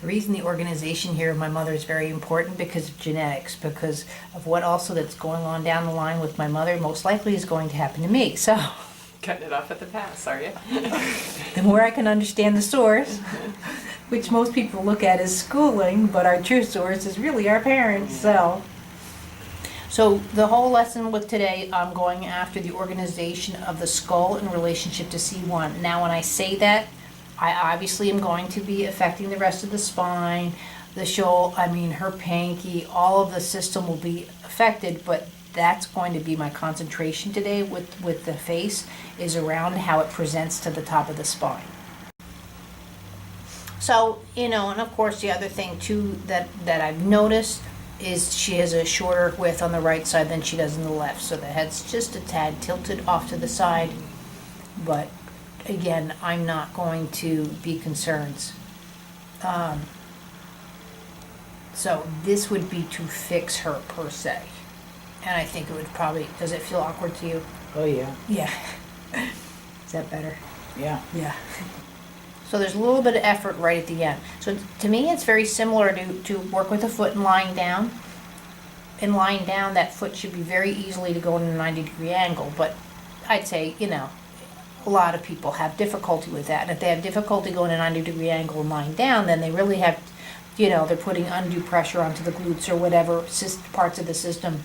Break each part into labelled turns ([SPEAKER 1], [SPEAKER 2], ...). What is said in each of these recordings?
[SPEAKER 1] reason the organization here of my mother is very important because of genetics, because of what also that's going on down the line with my mother most likely is going to happen to me. So
[SPEAKER 2] Cutting it off at the pass, are you?
[SPEAKER 1] the more I can understand the source, which most people look at as schooling, but our true source is really our parents. So the whole lesson with today, I'm going after the organization of the skull in relationship to C1. Now, when I say that, I obviously am going to be affecting the rest of the spine, the shoulder, her pinky, all of the system will be affected, but that's going to be my concentration today with the face, is around how it presents to the top of the spine. So, and of course the other thing too that I've noticed is she has a shorter width on the right side than she does on the left. So the head's just a tad tilted off to the side. But again, I'm not going to be concerned. So this would be to fix her per se. And I think it would probably, does it feel awkward to you?
[SPEAKER 3] Oh, yeah.
[SPEAKER 1] Yeah. Is that better?
[SPEAKER 3] Yeah.
[SPEAKER 1] Yeah. So there's a little bit of effort right at the end. So to me, it's very similar to work with the foot and lying down. In lying down, that foot should be very easily to go in a 90-degree angle. But I'd say, a lot of people have difficulty with that. And if they have difficulty going a 90-degree angle and lying down, then they really have, they're putting undue pressure onto the glutes or whatever parts of the system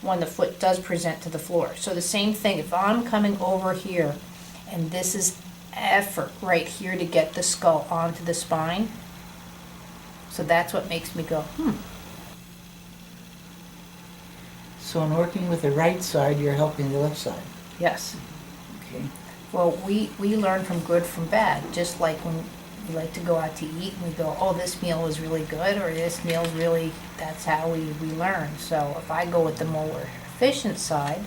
[SPEAKER 1] when the foot does present to the floor. So the same thing, if I'm coming over here and this is effort right here to get the skull onto the spine. So that's what makes me go,
[SPEAKER 3] So in working with the right side, you're helping the left side.
[SPEAKER 1] Yes.
[SPEAKER 3] Okay.
[SPEAKER 1] Well, we learn from good from bad, just like when we like to go out to eat and we go, oh, this meal was really good, or this meal's really, that's how we learn. So if I go with the more efficient side,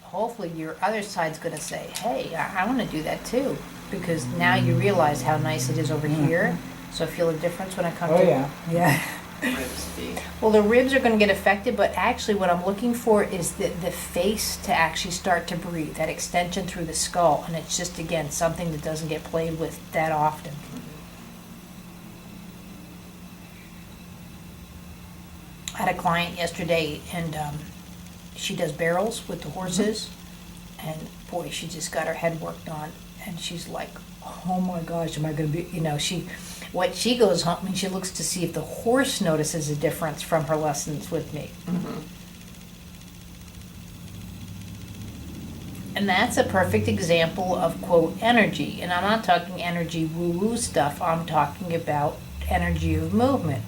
[SPEAKER 1] hopefully your other side's going to say, hey, I want to do that too. Because now you realize how nice it is over here. So feel the difference when I come to...
[SPEAKER 3] Oh, yeah.
[SPEAKER 1] Yeah.
[SPEAKER 2] Ribs be.
[SPEAKER 1] Well, the ribs are going to get affected, but actually what I'm looking for is the face to actually start to breathe, that extension through the skull. And it's just, again, something that doesn't get played with that often. I had a client yesterday, and she does barrels with the horses. And boy, she just got her head worked on. And she's like, oh my gosh, am I going to be, what she goes home and she looks to see if the horse notices a difference from her lessons with me.
[SPEAKER 2] Mm-hmm.
[SPEAKER 1] And that's a perfect example of, quote, energy. And I'm not talking energy woo-woo stuff. I'm talking about energy of movement.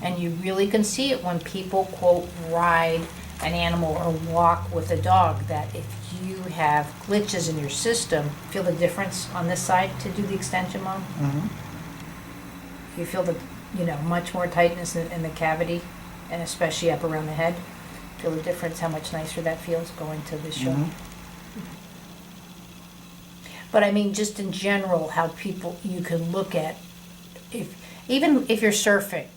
[SPEAKER 1] And you really can see it when people, quote, ride an animal or walk with a dog, that if you have glitches in your system, feel the difference on this side to do the extension, Mom?
[SPEAKER 3] Mm-hmm.
[SPEAKER 1] You feel the, much more tightness in the cavity, and especially up around the head. Feel the difference, how much nicer that feels going to the shoulder. But I mean, just in general, how people, you can look at, even if you're surfing,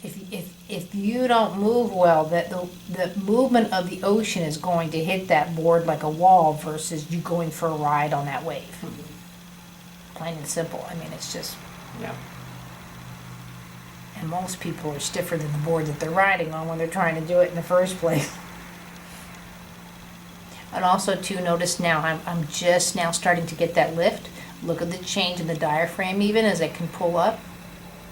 [SPEAKER 1] if you don't move well, that the movement of the ocean is going to hit that board like a wall versus you going for a ride on that wave. Plain and simple. I mean, it's just...
[SPEAKER 2] Yeah.
[SPEAKER 1] And most people are stiffer than the board that they're riding on when they're trying to do it in the first place. And also, too, notice now, I'm just now starting to get that lift. Look at the change in the diaphragm even as I can pull up.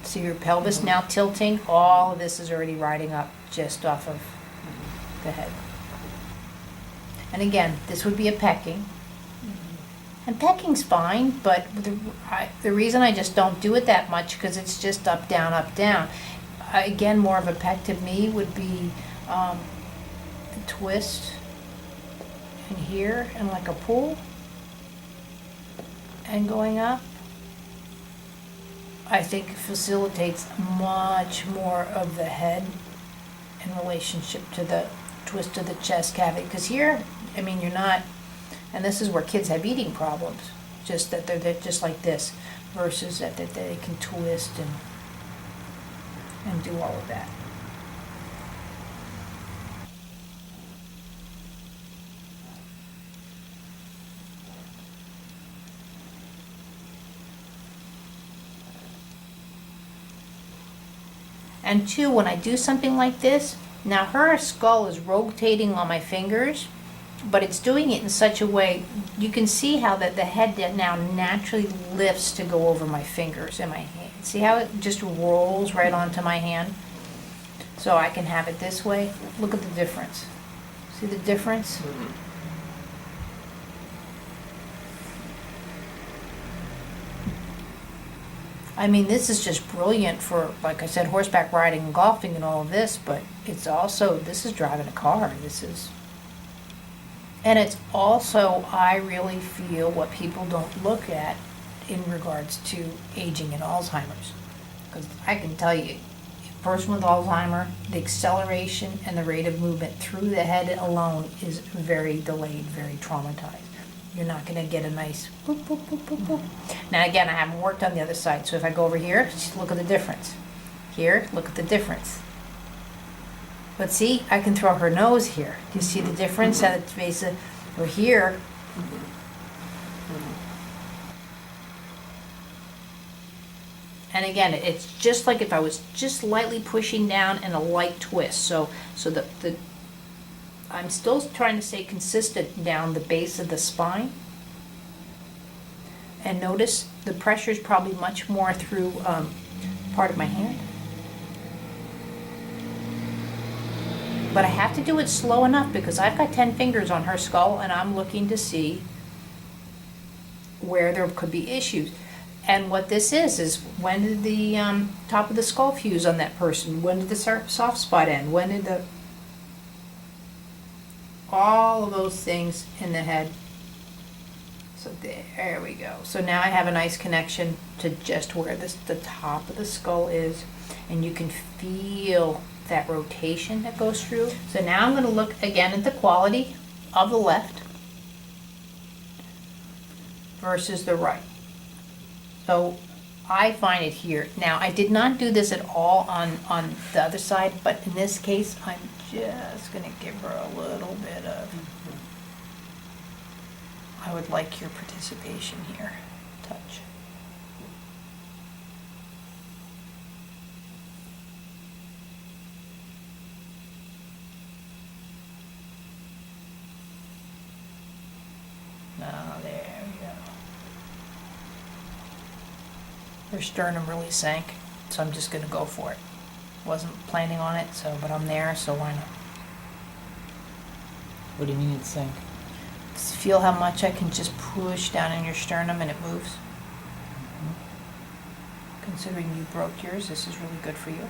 [SPEAKER 1] See your pelvis now tilting. All of this is already riding up just off of the head. And again, this would be a pecking. And pecking's fine, but the reason I just don't do it that much, because it's just up, down. Again, more of a peck to me would be a twist in here and like a pull and going up. I think it facilitates much more of the head in relationship to the twist of the chest cavity. Because here, I mean, you're not, and this is where kids have eating problems, just that they're just like this, versus that they can twist and do all of that. And two, when I do something like this, now her skull is rotating on my fingers, but it's doing it in such a way, you can see how that the head now naturally lifts to go over my fingers and my hand. See how it just rolls right onto my hand? So I can have it this way. Look at the difference. See the difference? I mean, this is just brilliant for, like I said, horseback riding and golfing and all of this, but it's also, this is driving a car. This is, and it's also, I really feel what people don't look at in regards to aging and Alzheimer's. Because I can tell you, a person with Alzheimer, the acceleration and the rate of movement through the head alone is very delayed, very traumatized. You're not going to get a nice boop, boop, boop, boop, boop. Now again, I haven't worked on the other side, so if I go over here, just look at the difference. Here, look at the difference. But see, I can throw her nose here. Do you see the difference at its base of, or here? And again, it's just like if I was just lightly pushing down and a light twist. So the I'm still trying to stay consistent down the base of the spine. And notice the pressure is probably much more through part of my hand. But I have to do it slow enough because I've got 10 fingers on her skull and I'm looking to see where there could be issues. And what this is when did the top of the skull fuse on that person? When did the soft spot end? When did the... all of those things in the head. So there we go. So now I have a nice connection to just where the top of the skull is, and you can feel that rotation that goes through. So now I'm going to look again at the quality of the left versus the right. So I find it here. Now I did not do this at all on the other side, but in this case I'm just going to give her a little bit of, I would like your participation here. Touch. Now there we go. Her sternum really sank, so I'm just going to go for it. Wasn't planning on it, so but I'm there, so why not?
[SPEAKER 3] What do you mean it sank?
[SPEAKER 1] Just feel how much I can just push down in your sternum and it moves.
[SPEAKER 3] Mm-hmm.
[SPEAKER 1] Considering you broke yours, this is really good for you.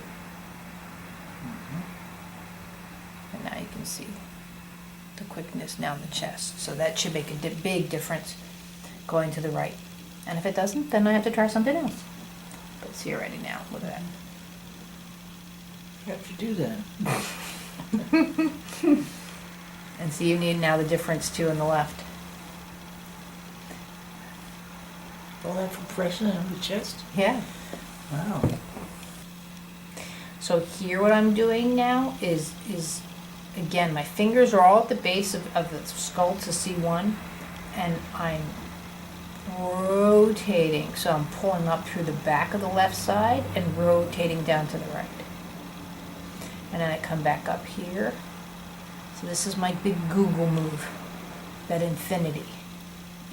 [SPEAKER 3] Mm-hmm.
[SPEAKER 1] And now you can see the quickness down the chest. So that should make a big difference going to the right. And if it doesn't, then I have to try something else. But see already now, look at that.
[SPEAKER 3] You have to do that.
[SPEAKER 1] And see, you need now the difference too in the left.
[SPEAKER 3] All that from pressing on the chest?
[SPEAKER 1] Yeah.
[SPEAKER 3] Wow.
[SPEAKER 1] So here what I'm doing now is again, my fingers are all at the base of the skull to C1, and I'm rotating. So I'm pulling up through the back of the left side and rotating down to the right. And then I come back up here. So this is my big Google move, that infinity.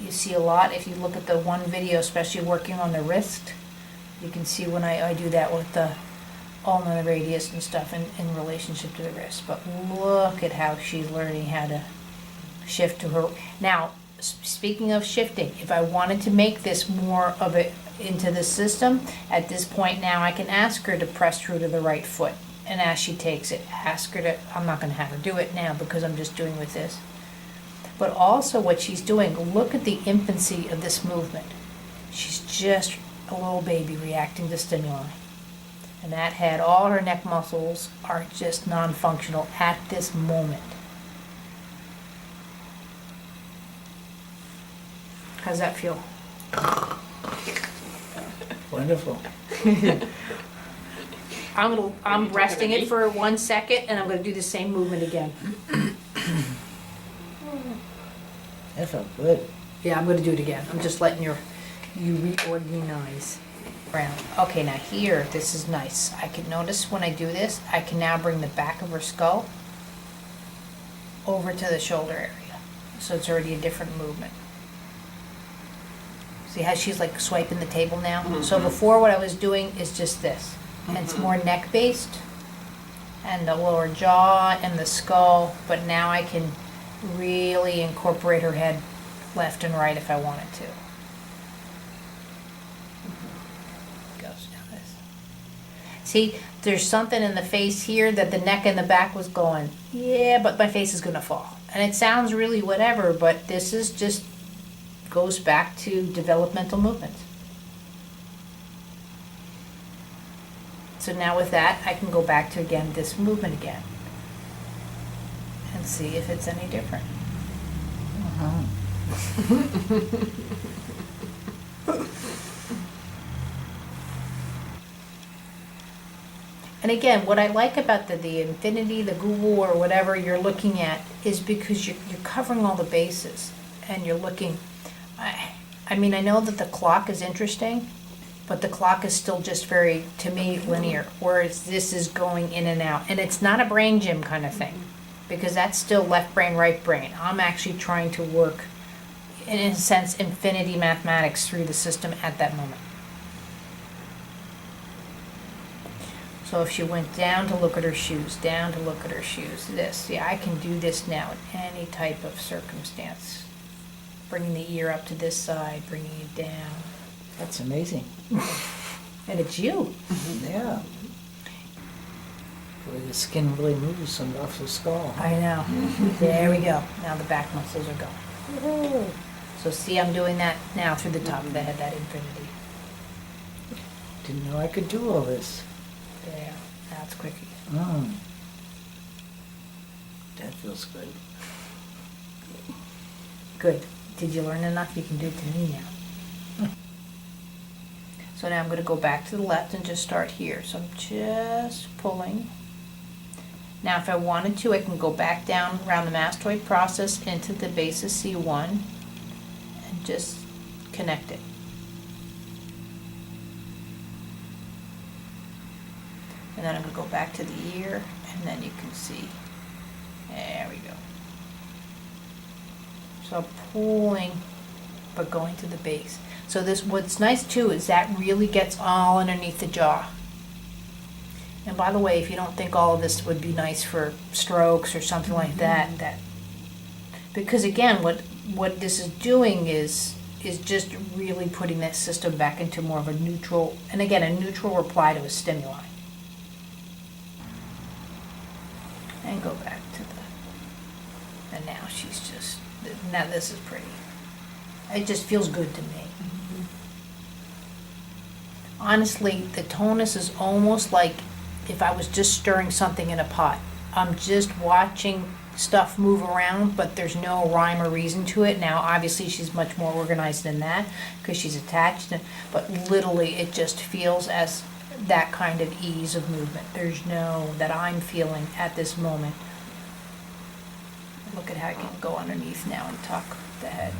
[SPEAKER 1] You see a lot if you look at the one video, especially working on the wrist. You can see when I do that with the ulnar radius and stuff in relationship to the wrist. But look at how she's learning how to shift to her. Now, speaking of shifting, if I wanted to make this more of it into the system, at this point now I can ask her to press through to the right foot. And as she takes it, ask her to, I'm not going to have her do it now because I'm just doing with this. But also what she's doing, look at the infancy of this movement. She's just a little baby reacting to stimuli. And that head, all her neck muscles are just non-functional at this moment. How's that feel?
[SPEAKER 3] Wonderful.
[SPEAKER 1] I'm resting it for 1 second, and I'm gonna do the same movement again.
[SPEAKER 3] That felt good.
[SPEAKER 1] Yeah, I'm gonna do it again. I'm just letting you reorganize. Round. Okay, now here, this is nice. I can notice when I do this, I can now bring the back of her skull over to the shoulder area. So it's already a different movement. See how she's like swiping the table now? So before what I was doing is just this. And it's more neck based and the lower jaw and the skull, but now I can really incorporate her head left and right if I wanted to. Goes down this. See, there's something in the face here that the neck and the back was going, yeah, but my face is gonna fall. And it sounds really whatever, but this is just goes back to developmental movement. So now with that, I can go back to, again, this movement again and see if it's any different.
[SPEAKER 3] Uh-huh.
[SPEAKER 1] And again, what I like about the Infinity, the Google, or whatever you're looking at is because you're covering all the bases and you're looking. I mean, I know that the clock is interesting, but the clock is still just very, to me, linear, whereas this is going in and out. And it's not a brain gym kind of thing, because that's still left brain, right brain. I'm actually trying to work, in a sense, infinity mathematics through the system at that moment. So if she went down to look at her shoes, down to look at her shoes, this, yeah, I can do this now in any type of circumstance. Bringing the ear up to this side, bringing it down.
[SPEAKER 3] That's amazing.
[SPEAKER 1] And it's you.
[SPEAKER 3] Yeah. Where the skin really moves from off the skull.
[SPEAKER 1] I know. There we go. Now the back muscles are going.
[SPEAKER 3] Oh.
[SPEAKER 1] So see, I'm doing that now through the top of the head, that infinity.
[SPEAKER 3] Didn't know I could do all this.
[SPEAKER 1] There. Now it's quickie.
[SPEAKER 3] That feels good.
[SPEAKER 1] Good. Did you learn enough? You can do it to me now. So now I'm going to go back to the left and just start here. So I'm just pulling. Now if I wanted to, I can go back down around the mastoid process into the base of C1 and just connect it. And then I'm going to go back to the ear, and then you can see. There we go. So pulling, but going to the base. So this, what's nice too, is that really gets all underneath the jaw. And by the way, if you don't think all of this would be nice for strokes or something like that, because again, what this is doing is just really putting that system back into more of a neutral, and again, a neutral reply to a stimuli. And go back to the, and now she's just, now this is pretty. It just feels good to me. Honestly, the tonus is almost like if I was just stirring something in a pot. I'm just watching stuff move around, but there's no rhyme or reason to it. Now, obviously, she's much more organized than that because she's attached, but literally, it just feels as that kind of ease of movement. There's no, that I'm feeling at this moment. Look at how I can go underneath now and tuck the head.